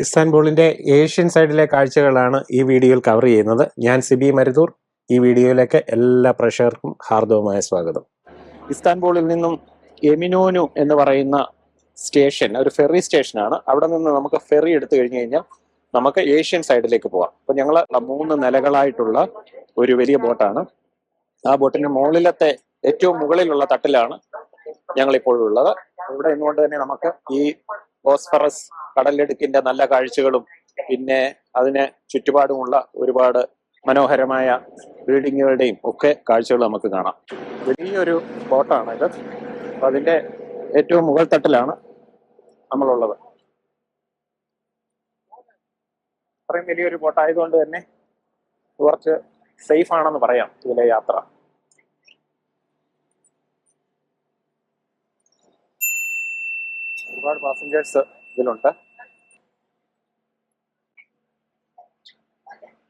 ഇസ്താൻബുളിന്റെ Asian സൈഡിലെ കാഴ്ചകളാണ് ഈ വീഡിയോയിൽ കവർ ചെയ്യുന്നത്. ഞാൻ സിബി മരുതൂർ. ഈ വീഡിയോയിലേക്ക് എല്ലാ പ്രേക്ഷകർക്കും ഹാർദവമായ സ്വാഗതം. ഇസ്താൻബുളിൽ നിന്നും എമിനോനു എന്ന് പറയുന്ന സ്റ്റേഷൻ ഒരു ഫെറി സ്റ്റേഷനാണ്. അവിടെ നിന്ന് നമുക്ക് ഫെറി എടുത്തു കഴിഞ്ഞു കഴിഞ്ഞാൽ നമുക്ക് ഏഷ്യൻ സൈഡിലേക്ക് പോവാം. അപ്പൊ ഞങ്ങൾ 3 നിലകളായിട്ടുള്ള ഒരു വലിയ ബോട്ടാണ്. ആ ബോട്ടിന്റെ മുകളിലത്തെ ഏറ്റവും മുകളിലുള്ള തട്ടിലാണ് ഞങ്ങളിപ്പോഴും ഉള്ളത്. ഇവിടെ നിന്നുകൊണ്ട് തന്നെ നമുക്ക് ഈ ബോസ്ഫറസ് കടലിടുക്കിന്റെ നല്ല കാഴ്ചകളും പിന്നെ അതിന് ചുറ്റുപാടുമുള്ള ഒരുപാട് മനോഹരമായ ബിൽഡിങ്ങുകളുടെയും ഒക്കെ കാഴ്ചകൾ നമുക്ക് കാണാം. വലിയൊരു ബോട്ടാണ് ഇത്. അപ്പൊ അതിന്റെ ഏറ്റവും മുകൾ തട്ടിലാണ് നമ്മളുള്ളത്. അത്രയും വലിയൊരു ബോട്ടായതുകൊണ്ട് തന്നെ കുറച്ച് സേഫ് ആണെന്ന് പറയാം ഇതിലെ യാത്ര. ഒരുപാട് പാസഞ്ചേഴ്സ് ഇതിലുണ്ട്.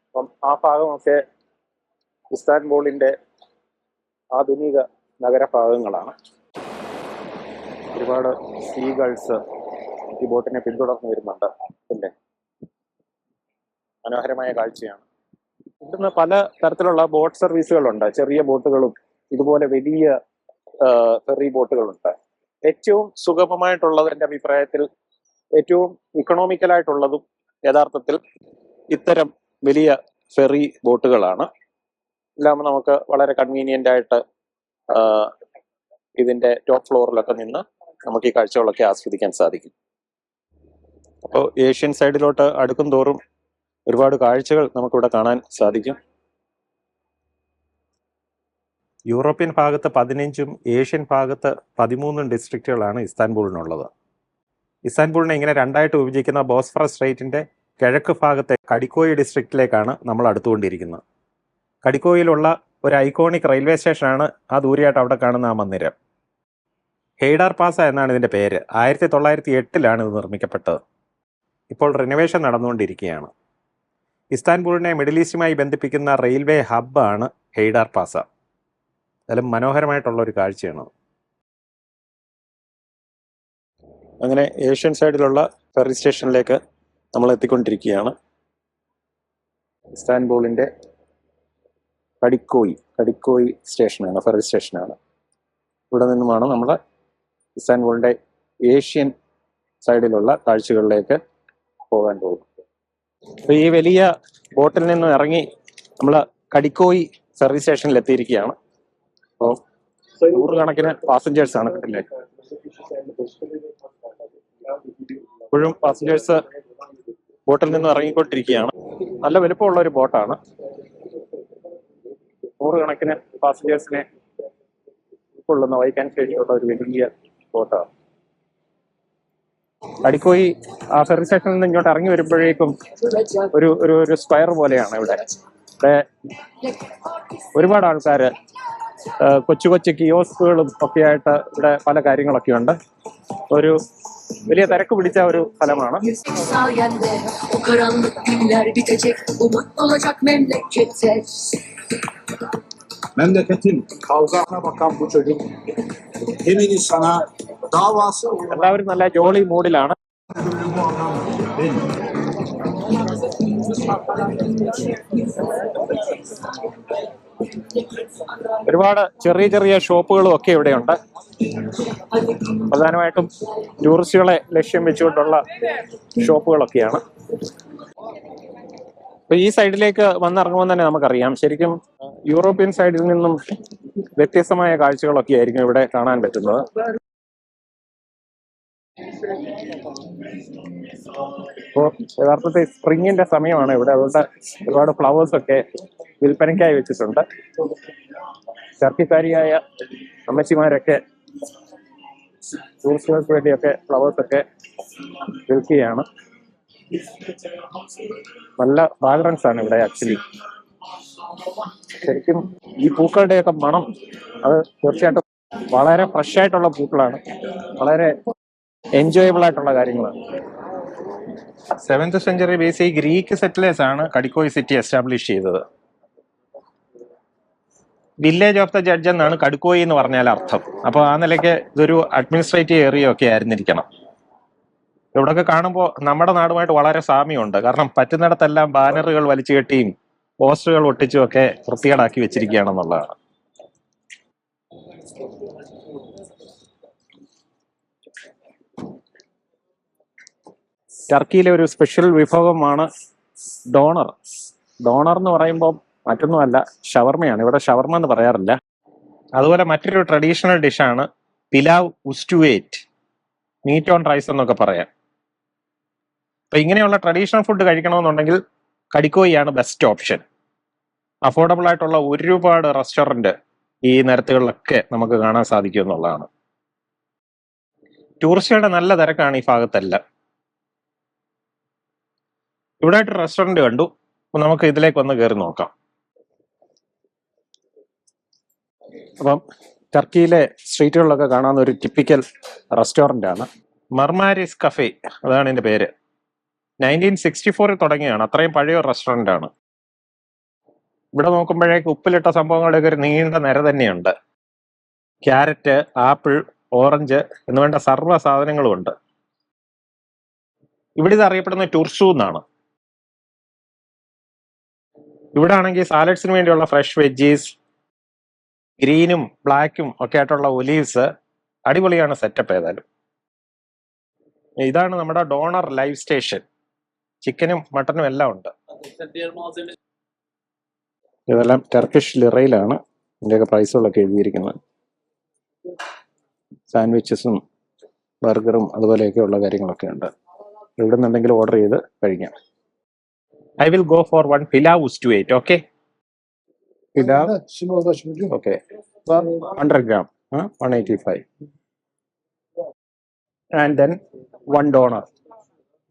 അപ്പം ആ ഭാഗമൊക്കെ ഇസ്താൻബുളിന്റെ ആധുനിക നഗരഭാഗങ്ങളാണ്. ഒരുപാട് സീഗൾസ് ഈ ബോട്ടിനെ പിന്തുടർന്ന് വരുന്നുണ്ട്. അല്ലേ, മനോഹരമായ കാഴ്ചയാണ്. ഇവിടുന്ന് പല തരത്തിലുള്ള ബോട്ട് സർവീസുകളുണ്ട്. ചെറിയ ബോട്ടുകളും ഇതുപോലെ വലിയ ഫെറി ബോട്ടുകളുണ്ട്. ഏറ്റവും സുഗമമായിട്ടുള്ളത് എൻ്റെ അഭിപ്രായത്തിൽ ഏറ്റവും ഇക്കണോമിക്കലായിട്ടുള്ളതും യഥാർത്ഥത്തിൽ ഇത്തരം വലിയ ഫെറി ബോട്ടുകളാണ്. ഇല്ലാകുമ്പോൾ നമുക്ക് വളരെ കൺവീനിയൻ്റ് ആയിട്ട് ഇതിൻ്റെ ടോപ്പ് ഫ്ലോറിലൊക്കെ നിന്ന് നമുക്ക് ഈ കാഴ്ചകളൊക്കെ ആസ്വദിക്കാൻ സാധിക്കും. അപ്പോൾ ഏഷ്യൻ സൈഡിലോട്ട് അടുക്കും തോറും ഒരുപാട് കാഴ്ചകൾ നമുക്കിവിടെ കാണാൻ സാധിക്കും. യൂറോപ്യൻ ഭാഗത്ത് 15ഉം ഏഷ്യൻ ഭാഗത്ത് 13 ഡിസ്ട്രിക്റ്റുകളാണ് ഇസ്താൻബുളിനുള്ളത്. ഇസ്താൻബുളിനെ ഇങ്ങനെ രണ്ടായിട്ട് വിഭജിക്കുന്ന ബോസ്ഫറസ് സ്ട്രെയ്റ്റിന്റെ കിഴക്ക് ഭാഗത്തെ കടിക്കോയി ഡിസ്ട്രിക്റ്റിലേക്കാണ് നമ്മൾ അടുത്തുകൊണ്ടിരിക്കുന്നത്. കടിക്കോയിലുള്ള ഒരു ഐക്കോണിക് റെയിൽവേ സ്റ്റേഷനാണ് ആ ദൂരെയായിട്ട് അവിടെ കാണുന്ന ആ മന്ദിരം. ഹെയ്ഡാർ പാസ എന്നാണ് ഇതിൻ്റെ പേര്. 1908 ഇത് നിർമ്മിക്കപ്പെട്ടത്. ഇപ്പോൾ റിനോവേഷൻ നടന്നുകൊണ്ടിരിക്കുകയാണ്. ഇസ്താൻബുളിനെ മിഡിൽ ഈസ്റ്റുമായി ബന്ധിപ്പിക്കുന്ന റെയിൽവേ ഹബ്ബാണ് ഹെയ്ഡാർ പാസ. അതിലും മനോഹരമായിട്ടുള്ള ഒരു കാഴ്ചയാണ്. അങ്ങനെ ഏഷ്യൻ സൈഡിലുള്ള ഫെറി സ്റ്റേഷനിലേക്ക് നമ്മൾ എത്തിക്കൊണ്ടിരിക്കുകയാണ്. ഇസ്താൻബുളിന്റെ കടിക്കോയി സ്റ്റേഷനാണ്, ഫെറി സ്റ്റേഷനാണ്. ഇവിടെ നിന്നുമാണ് നമ്മൾ ഇസ്താൻബുളിന്റെ ഏഷ്യൻ സൈഡിലുള്ള കാഴ്ചകളിലേക്ക് പോകാൻ പോകുന്നത്. അപ്പോൾ ഈ വലിയ ബോട്ടിൽ നിന്ന് ഇറങ്ങി നമ്മൾ കടിക്കോയി ഫെറി സ്റ്റേഷനിൽ എത്തിയിരിക്കുകയാണ്. അപ്പോൾ 100 കണക്കിന് പാസഞ്ചേഴ്സ് ആണ്. അല്ലേ, ഇപ്പോഴും പാസഞ്ചേഴ്സ് ബോട്ടിൽ നിന്ന് ഇറങ്ങിക്കൊണ്ടിരിക്കുകയാണ്. നല്ല വലുപ്പമുള്ള ഒരു ബോട്ടാണ്. 100 കണക്കിന് പാസഞ്ചേഴ്സിനെ ഉൾക്കൊള്ളുന്ന വഹിക്കാൻ ശേഷിയുള്ള ഒരു വലിയ ബോട്ടാണ്. കടിക്കോയി ആ ഫെറി സ്റ്റേഷനിൽ നിന്ന് ഇങ്ങോട്ട് ഇറങ്ങി വരുമ്പോഴേക്കും ഒരു സ്ക്വയർ പോലെയാണ് ഇവിടെ. ഒരുപാട് ആൾക്കാർ കൊച്ചു കിയോസ്കുകളും ഒക്കെ ആയിട്ട് ഇവിടെ പല കാര്യങ്ങളൊക്കെ ഉണ്ട്. ഒരു വലിയ തിരക്ക് പിടിച്ച ഒരു സ്ഥലമാണ്. എല്ലാവരും നല്ല ജോളി മൂഡിലാണ്. ഒരുപാട് ചെറിയ ചെറിയ ഷോപ്പുകളും ഒക്കെ ഇവിടെയുണ്ട്. പ്രധാനമായിട്ടും ടൂറിസ്റ്റുകളെ ലക്ഷ്യം വെച്ചുകൊണ്ടുള്ള ഷോപ്പുകളൊക്കെയാണ്. അപ്പൊ ഈ സൈഡിലേക്ക് വന്നിറങ്ങുമ്പോൾ തന്നെ നമുക്കറിയാം ശരിക്കും യൂറോപ്യൻ സൈഡിൽ നിന്നും വ്യത്യസ്തമായ കാഴ്ചകളൊക്കെ ആയിരിക്കും ഇവിടെ കാണാൻ പറ്റുന്നത്. ഇപ്പോൾ യഥാർത്ഥത്തിൽ സ്പ്രിങ്ങിന്റെ സമയമാണ് ഇവിടെ. അതുകൊണ്ട് ഒരുപാട് ഫ്ലവേഴ്സ് ഒക്കെ വിൽപ്പനയ്ക്കായി വെച്ചിട്ടുണ്ട്. ചർക്കിക്കാരിയായ അമ്മച്ചിമാരൊക്കെ ടൂറിസ്റ്റുകൾക്ക് വേണ്ടിയൊക്കെ ഫ്ലവേഴ്സ് ഒക്കെ വിൽക്കുകയാണ്. നല്ല ഫ്രാഗ്രൻസ് ആണ് ഇവിടെ ആക്ച്വലി. ശരിക്കും ഈ പൂക്കളുടെയൊക്കെ മണം അത് തീർച്ചയായിട്ടും വളരെ ഫ്രഷ് ആയിട്ടുള്ള പൂക്കളാണ്. വളരെ എൻജോയബിൾ ആയിട്ടുള്ള കാര്യങ്ങളാണ്. 7th century BC Greek settlers ആണ് കടിക്കോയി സിറ്റി എസ്റ്റാബ്ലിഷ് ചെയ്തത്. വില്ലേജ് ഓഫ് ദ ജഡ്ജ് എന്നാണ് കടുക്കോയി എന്ന് പറഞ്ഞാൽ അർത്ഥം. അപ്പോൾ ആ നിലയ്ക്ക് ഇതൊരു അഡ്മിനിസ്ട്രേറ്റീവ് ഏരിയ ഒക്കെ ആയിരുന്നിരിക്കണം. ഇവിടൊക്കെ കാണുമ്പോൾ നമ്മുടെ നാടുമായിട്ട് വളരെ സാമ്യമുണ്ട്. കാരണം പറ്റുന്നിടത്തെല്ലാം ബാനറുകൾ വലിച്ചു കെട്ടിയും പോസ്റ്ററുകൾ ഒട്ടിച്ചും ഒക്കെ വൃത്തികേടാക്കി വെച്ചിരിക്കുകയാണെന്നുള്ളതാണ്. ടർക്കിയിലെ ഒരു സ്പെഷ്യൽ വിഭവമാണ് ഡോണർ. ഡോണർ എന്ന് പറയുമ്പോൾ മറ്റൊന്നുമല്ല, ഷവർമയാണ്. ഇവിടെ ഷവർമ എന്ന് പറയാറില്ല. അതുപോലെ മറ്റൊരു ട്രഡീഷണൽ ഡിഷാണ് പിലാവ് ഉസ്റ്റുവേറ്റ്, മീറ്റ് ഓൺ റൈസ് എന്നൊക്കെ പറയാം. അപ്പൊ ഇങ്ങനെയുള്ള ട്രഡീഷണൽ ഫുഡ് കഴിക്കണമെന്നുണ്ടെങ്കിൽ കടിക്കോയിയാണ് ബെസ്റ്റ് ഓപ്ഷൻ. അഫോർഡബിൾ ആയിട്ടുള്ള ഒരുപാട് റെസ്റ്റോറന്റ് ഈ നിരത്തുകളിലൊക്കെ നമുക്ക് കാണാൻ സാധിക്കും എന്നുള്ളതാണ്. ടൂറിസ്റ്റുകളുടെ നല്ല തിരക്കാണ് ഈ ഭാഗത്തെല്ലാം. ഇവിടെ ആയിട്ട് റെസ്റ്റോറന്റ് കണ്ടു. നമുക്ക് ഇതിലേക്ക് വന്ന് കയറി നോക്കാം. അപ്പം ടർക്കിയിലെ സ്ട്രീറ്റുകളിലൊക്കെ കാണാവുന്ന ഒരു ടിപ്പിക്കൽ റെസ്റ്റോറന്റ് ആണ് മർമാരിസ് കഫേ, അതാണ് ഇതിന്റെ പേര്. 1964 തുടങ്ങിയാണ്. അത്രയും പഴയ റെസ്റ്റോറന്റ് ആണ്. ഇവിടെ നോക്കുമ്പോഴേക്ക് ഉപ്പിലിട്ട സംഭവങ്ങളുടെയൊക്കെ ഒരു നീണ്ട നിര തന്നെയുണ്ട്. ക്യാരറ്റ്, ആപ്പിൾ, ഓറഞ്ച് എന്ന് വേണ്ട സർവ്വ സാധനങ്ങളും ഉണ്ട്. ഇവിടെ ഇത് അറിയപ്പെടുന്ന ടുർസു എന്നാണ്. ഇവിടെ ആണെങ്കിൽ സാലഡ്സിന് വേണ്ടിയുള്ള ഫ്രഷ് വെജീസ്, ഗ്രീനും ബ്ലാക്കും ഒക്കെ ആയിട്ടുള്ള ഒലീവ്സ്, അടിപൊളിയാണ് സെറ്റപ്പ്. ഏതായാലും ഇതാണ് നമ്മുടെ ഡോണർ ലൈവ് സ്റ്റേഷൻ. ചിക്കനും മട്ടനും എല്ലാം ഉണ്ട്. ഇതെല്ലാം ടർക്കിഷ് ലിറയിലാണ് ഇതിൻ്റെയൊക്കെ പ്രൈസുകളൊക്കെ എഴുതിയിരിക്കുന്നത്. സാൻഡ്വിച്ചസും ബർഗറും അതുപോലെയൊക്കെ ഉള്ള കാര്യങ്ങളൊക്കെ ഉണ്ട്. ഇവിടെ നിന്ന് എന്തെങ്കിലും ഓർഡർ ചെയ്ത് കഴിക്കാം. I will go for one pilav ustuate, okay? Pilav, okay. 100 gram, 185. And then one doner.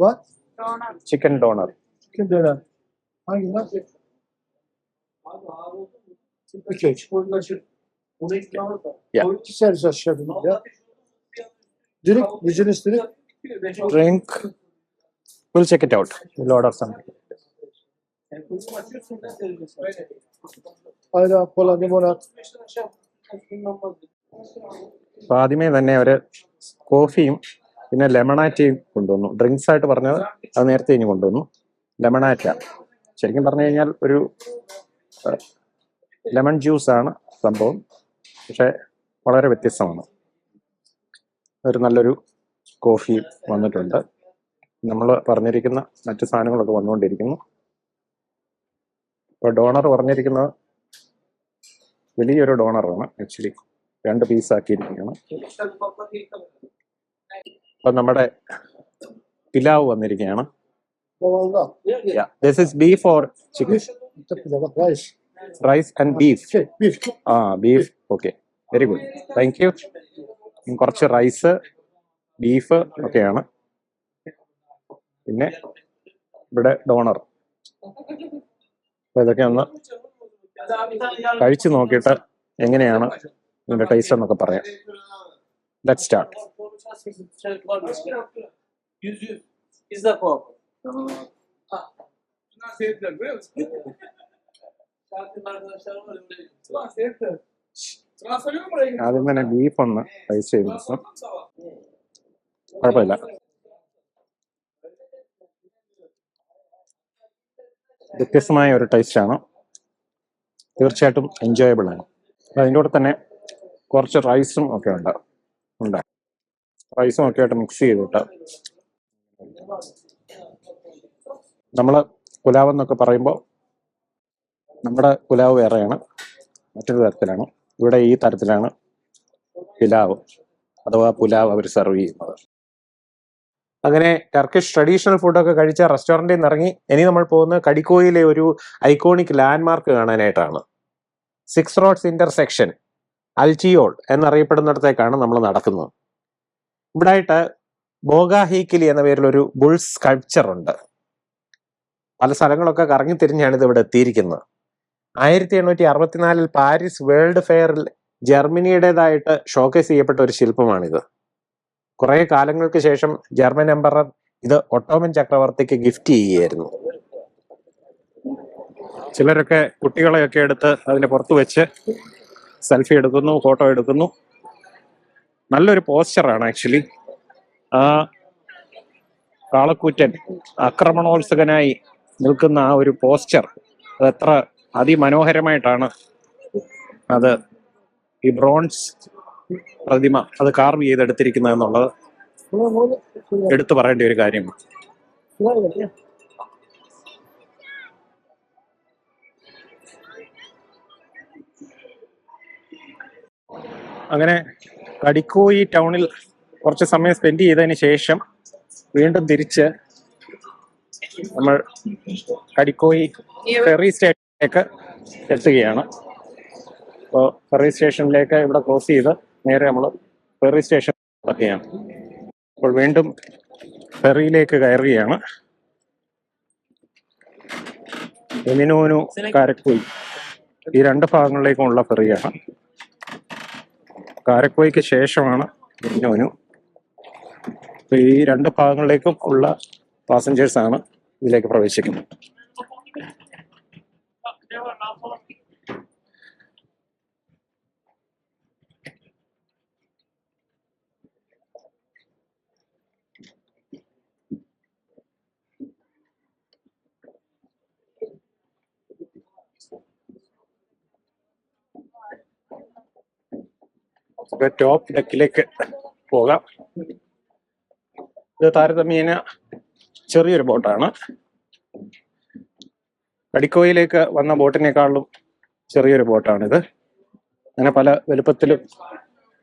What? Chicken doner. Kim doner? Hangi lan? Okay. Yeah. Servis aşağıda ya. Drink, business drink. Drink. We'll check it out. We'll order something. Ayran, kola, limonat. അപ്പൊ ആദ്യമേ തന്നെ അവര് കോഫിയും പിന്നെ ലെമണാറ്റയും കൊണ്ടുവന്നു. Drinks ആയിട്ട് പറഞ്ഞത് അത് നേരത്തെ ഇനി കൊണ്ടുവന്നു. ലെമണാറ്റ ശരിക്കും പറഞ്ഞു കഴിഞ്ഞാൽ ഒരു ലെമൺ ജ്യൂസ് ആണ് സംഭവം, പക്ഷെ വളരെ വ്യത്യസ്തമാണ്. ഒരു നല്ലൊരു കോഫി വന്നിട്ടുണ്ട്. നമ്മൾ പറഞ്ഞിരിക്കുന്ന മറ്റു സാധനങ്ങളൊക്കെ വന്നുകൊണ്ടിരിക്കുന്നു. ഇപ്പോൾ ഡോണർ പറഞ്ഞിരിക്കുന്നത് വലിയൊരു ഡോണറാണ്. Actually 2 piece ആക്കിയിരിക്കുകയാണ്. അപ്പം നമ്മുടെ പിലാവ് വന്നിരിക്കുകയാണ്. This is beef or chicken? Rice. Rice and beef. Beef. Beef. Okay. Very good. Thank you. കുറച്ച് റൈസ്, ബീഫ് ഒക്കെയാണ്. പിന്നെ ഇവിടെ ഡോണർ. അപ്പൊ ഇതൊക്കെ ഒന്ന് കഴിച്ചു നോക്കിയിട്ട് എങ്ങനെയാണ് ഇതിന്റെ ടേസ്റ്റ് എന്നൊക്കെ പറയാം. Let's start. ആദ്യം തന്നെ ബീഫ് ഒന്ന് ടേസ്റ്റ് ചെയ്ത് നോക്കാം. കുഴപ്പമില്ല. വ്യത്യസ്തമായ ഒരു ടേസ്റ്റാണ്. തീർച്ചയായിട്ടും എൻജോയബിൾ ആണ്. അതിൻ്റെ കൂടെ തന്നെ കുറച്ച് റൈസും ഒക്കെ ഉണ്ട്. റൈസും ഒക്കെ ആയിട്ട് മിക്സ് ചെയ്തിട്ട് നമ്മൾ പുലാവ് എന്നൊക്കെ പറയുമ്പോൾ നമ്മുടെ പുലാവ് വേറെയാണ്, മറ്റൊരു തരത്തിലാണ്. ഇവിടെ ഈ തരത്തിലാണ് പിലാവ് അഥവാ പുലാവ് അവർ സെർവ് ചെയ്യുന്നത്. അങ്ങനെ ടർക്കിഷ് ട്രഡീഷണൽ ഫുഡൊക്കെ കഴിച്ച റെസ്റ്റോറൻറ്റിൽ നിന്ന് ഇറങ്ങി ഇനി നമ്മൾ പോകുന്നത് കടിക്കോയിലെ ഒരു ഐക്കോണിക് ലാൻഡ്മാർക്ക് കാണാനായിട്ടാണ്. 6 റോഡ്സ് ഇന്റർസെക്ഷൻ അൽറ്റിയോൾ എന്നറിയപ്പെടുന്നിടത്തേക്കാണ് നമ്മൾ നടക്കുന്നത്. ഇവിടെ ആയിട്ട് ബോഗാഹീക്കിലി എന്ന പേരിലൊരു ബുൾ സ്കൾപ്ചർ ഉണ്ട്. പല സ്ഥലങ്ങളൊക്കെ കറങ്ങി തിരിഞ്ഞാണ് ഇത് ഇവിടെ എത്തിയിരിക്കുന്നത്. 1864 പാരീസ് വേൾഡ് ഫെയറിൽ ജർമ്മനിയുടേതായിട്ട് ഷോക്കേസ് ചെയ്യപ്പെട്ട ഒരു ശില്പമാണിത്. കുറെ കാലങ്ങൾക്ക് ശേഷം ജർമ്മൻ എംപറർ ഇത് ഒട്ടോമൻ ചക്രവർത്തിക്ക് ഗിഫ്റ്റ് ചെയ്യുകയായിരുന്നു. ചിലരൊക്കെ കുട്ടികളെയൊക്കെ എടുത്ത് അതിന് പുറത്ത് വെച്ച് സെൽഫി എടുക്കുന്നു, ഫോട്ടോ എടുക്കുന്നു. നല്ലൊരു പോസ്റ്ററാണ് ആക്ച്വലി. കാളക്കൂറ്റൻ ആക്രമണോത്സുകനായി നിൽക്കുന്ന ആ ഒരു പോസ്ചർ അതെത്ര അതിമനോഹരമായിട്ടാണ് അത് ഈ ബ്രോൺസ് പ്രതിമ അത് കാർവ് ചെയ്തെടുത്തിരിക്കുന്നത് എന്നുള്ളത് എടുത്തു പറയേണ്ട ഒരു കാര്യമാണ്. അങ്ങനെ കടിക്കോയി ടൗണിൽ കുറച്ച് സമയം സ്പെൻഡ് ചെയ്തതിന് ശേഷം വീണ്ടും തിരിച്ച് നമ്മൾ കടിക്കോയി ഫെറി സ്റ്റേഷനിലേക്ക് എത്തുകയാണ്. അപ്പോൾ ഫെറി സ്റ്റേഷനിലേക്ക് ഇവിടെ ക്രോസ് ചെയ്ത് നേരെ നമ്മൾ ഫെറി സ്റ്റേഷൻ എത്തുകയാണ്. അപ്പോൾ വീണ്ടും ഫെറിയിലേക്ക് കയറുകയാണ്. എമിനോനു കാരക്കോയി ഈ രണ്ട് ഭാഗങ്ങളിലേക്കുമുള്ള ഫെറിയാണ്. കാരക്കോയ്ക്ക് ശേഷമാണ് എമിനോനു. അപ്പോൾ ഈ രണ്ട് ഭാഗങ്ങളിലേക്കും ഉള്ള പാസഞ്ചേഴ്സാണ് ഇതിലേക്ക് പ്രവേശിക്കുന്നത്. ടോപ്പ് ഡെക്കിലേക്ക് പോകാം. ഇത് താരതമ്യേന ചെറിയൊരു ബോട്ടാണ്. കടിക്കോയിലേക്ക് വന്ന ബോട്ടിനേക്കാളും ചെറിയൊരു ബോട്ടാണിത്. അങ്ങനെ പല വലുപ്പത്തിലും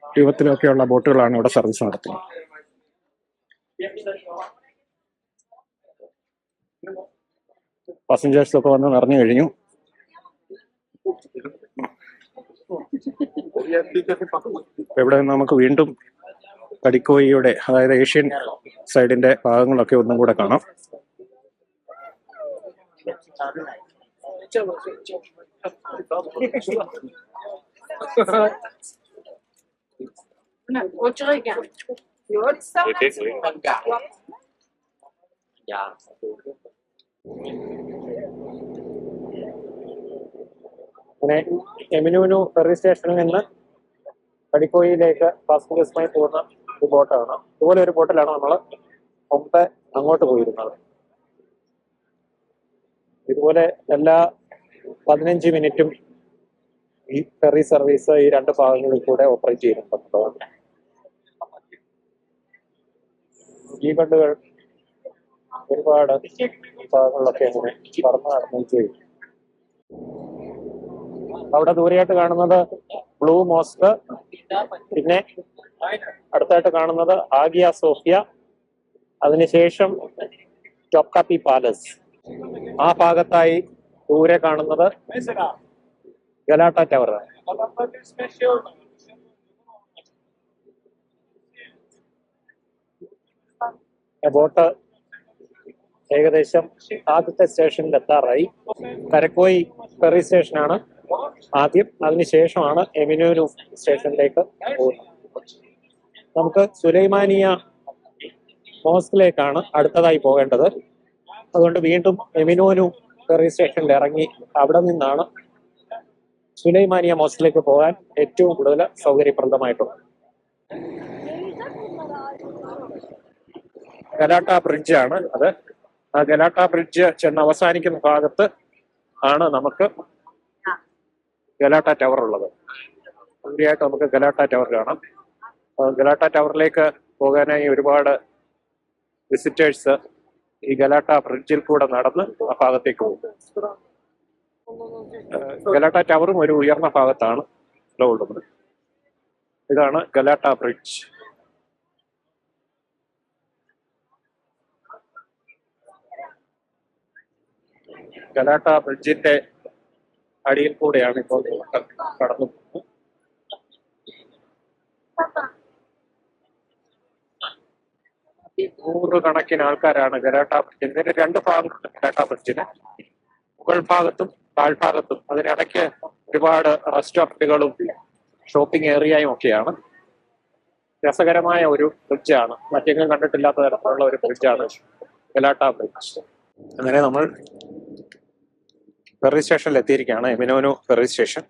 രൂപത്തിലും ഒക്കെയുള്ള ബോട്ടുകളാണ് ഇവിടെ സർവീസ് നടത്തുന്നത്. പാസഞ്ചേഴ്സൊക്കെ വന്ന് നിറഞ്ഞു കഴിഞ്ഞു. ഇവിടെ നിന്ന് നമുക്ക് വീണ്ടും കടിക്കോയിയുടെ അതായത് ഏഷ്യൻ സൈഡിന്റെ ഭാഗങ്ങളൊക്കെ ഒന്നും കൂടെ കാണാം. അങ്ങനെ എമിനോനു ഫെറി സ്റ്റേഷനിൽ നിന്ന് കടിക്കോയിലേക്ക് പാസഞ്ചേഴ്സുമായി പോകുന്ന ഒരു ബോട്ടാണ്. ഇതുപോലെ ഒരു ബോട്ടിലാണ് നമ്മൾ മുമ്പ് അങ്ങോട്ട് പോയിരുന്നത്. ഇതുപോലെ എല്ലാ 15 മിനിറ്റും ഈ ഫെറി സർവീസ് ഈ രണ്ട് ഭാഗങ്ങളിൽ കൂടെ ഓപ്പറേറ്റ് ചെയ്യുന്നുണ്ട്. ഈ കണ്ടുകൾ ഒരുപാട് ഭാഗങ്ങളിലൊക്കെ അങ്ങനെ പറന്ന് നടന്നു ചെയ്യും. അവിടെ ദൂരെയായിട്ട് കാണുന്നത് ബ്ലൂ മോസ്ക്, പിന്നെ അടുത്തായിട്ട് കാണുന്നത് ആഗിയ സോഫിയ, അതിനുശേഷം ടോപ്കാപ്പി പാലസ്. ആ ഭാഗത്തായി ദൂരെ കാണുന്നത് ഗലാട്ട ടവർ. ബോട്ട് ഏകദേശം ആദ്യത്തെ സ്റ്റേഷനിൽ എത്താറായി. കരക്കോയി ഫെറി സ്റ്റേഷനാണ് ആദ്യം, അതിനുശേഷമാണ് എമിനോനു സ്റ്റേഷനിലേക്ക് പോകുന്നത്. നമുക്ക് സുലൈമാനിയ മോസ്കിലേക്കാണ് അടുത്തതായി പോകേണ്ടത്. അതുകൊണ്ട് വീണ്ടും എമിനോനു ഫെറി സ്റ്റേഷനിൽ ഇറങ്ങി അവിടെ നിന്നാണ് സുലൈമാനിയ മോസ്കിലേക്ക് പോകാൻ ഏറ്റവും കൂടുതൽ സൗകര്യപ്രദമായിട്ടുള്ളത്. ഗലാട്ട ബ്രിഡ്ജ് ആണ് അത്. ആ ഗലാട്ട ബ്രിഡ്ജ് ചെന്ന് അവസാനിക്കുന്ന ഭാഗത്ത് ആണ് നമുക്ക് ഗലാട്ട ടവർ ഉള്ളത്. തീർച്ചയായിട്ടും നമുക്ക് ഗലാട്ട ടവർ കാണാം. ഗലാട്ട ടവറിലേക്ക് പോകാനായി ഒരുപാട് വിസിറ്റേഴ്സ് ഈ ഗലാട്ട ബ്രിഡ്ജിൽ കൂടെ നടന്ന് ആ ഭാഗത്തേക്ക് പോകും. ഗലാട്ട ടവറും ഒരു ഉയർന്ന ഭാഗത്താണ് ഉള്ളത്. ഇതാണ് ഗലാട്ട ബ്രിഡ്ജ്. ഗലാട്ട ബ്രിഡ്ജിന്റെ അടിയിൽ കൂടെയാണ് ഇപ്പോൾ കടന്നു പോകുന്നത്. നൂറുകണക്കിന് ആൾക്കാരാണ് ഗലാട്ട ബ്രിഡ്ജിന്റെ രണ്ട് ഭാഗത്തുണ്ട്. ഗലാട്ട ബ്രിഡ്ജിന് മുകൾ ഭാഗത്തും താഴ്ഭാഗത്തും അതിനിടയ്ക്ക് ഒരുപാട് റെസ്റ്റോറന്റുകളും ഷോപ്പിംഗ് ഏരിയയും ഒക്കെയാണ്. രസകരമായ ഒരു ബ്രിഡ്ജാണ്. മറ്റെങ്കിലും കണ്ടിട്ടില്ലാത്ത തരത്തിലുള്ള ഒരു ബ്രിഡ്ജാണ് ഗലാട്ട ബ്രിഡ്ജ്. അങ്ങനെ നമ്മൾ ഫെറി സ്റ്റേഷനിൽ എത്തിയിരിക്കുകയാണ്. Eminonu ferry station.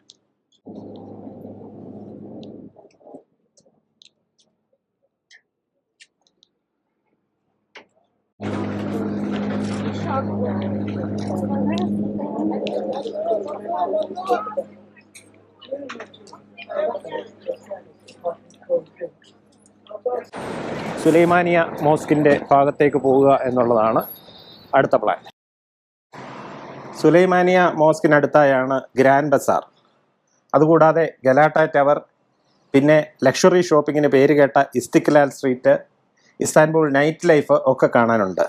സുലൈമാനിയ മോസ്കിൻ്റെ ഭാഗത്തേക്ക് പോവുക എന്നുള്ളതാണ് അടുത്ത പ്ലാൻ. സുലൈമാനിയ മോസ്കിനടുത്തായാണ് ഗ്രാൻഡ് ബസാർ. അതുകൂടാതെ ഗലാട്ട ടവർ, പിന്നെ ലക്ഷറി ഷോപ്പിങ്ങിന് പേര് കേട്ട Istiklal street, Istanbul night life ഒക്കെ കാണാനുണ്ട്.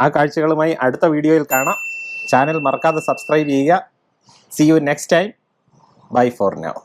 ആ കാഴ്ചകളുമായി അടുത്ത വീഡിയോയിൽ കാണാം. ചാനൽ മറക്കാതെ സബ്സ്ക്രൈബ് ചെയ്യുക. See you next time. Bye for now.